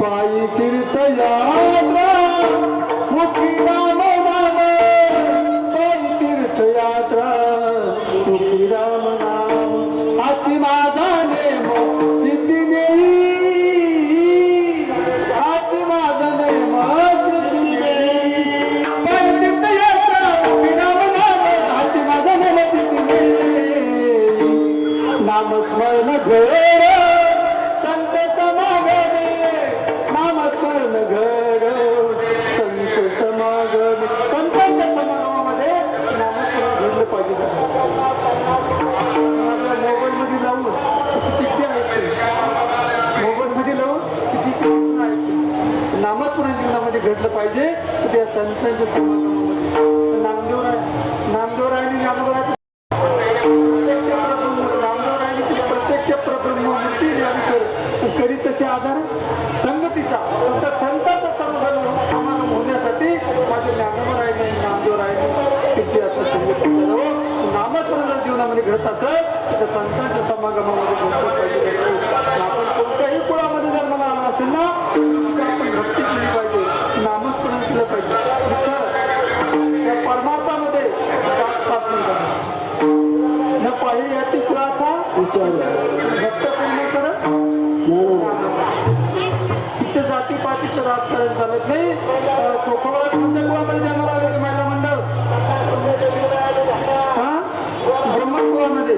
पायी तीर्थयात्रा मुखी राम नाम, पायी तीर्थयात्रा मुखी राम नाम, हाती माझा नेम सिद्धी देई, हाती माझा नेम सिद्धी देई, पायी तीर्थयात्रा मुखी राम नाम, हाती माझा नेम सिद्धी देई, नामस्मरण घर संत समागमे, नामस्मरण घर संत समागमे, संतांच्या समागमामध्ये नामस्मरण घडलं पाहिजे. मोबाईल मध्ये लावून किती ऐकते, मोबाईल मध्ये लावून किती ऐकते, नामस्मरण जीवनामध्ये घडलं पाहिजे. त्या संतांच्या समागमामध्ये नामदेवरायांनी ज्ञानोबा करी तसे आधार संगतीचा संतांचा समागम होण्यासाठी माझे ज्ञानोबा राहिले नामदेव राहिले किती असं संगती नामस्मरण जीवनामध्ये घडत असत तर संतांच्या समागमामध्ये घडलं पाहिजे. आपण कोणत्याही कुळामध्ये जन्माला आला असेल ना आपण भक्ती केली पाहिजे, नामस्मरण केलं पाहिजे. त्या परमार्थामध्ये न पाहिजे याची कुळाचा भक्त पूर्ण करत तिथे जातीपातीचं राजकारण चालत नाही. कोकणाला कोणत्या कुळामध्ये जन्माला आले महिला मंडळ ब्रह्मकुळामध्ये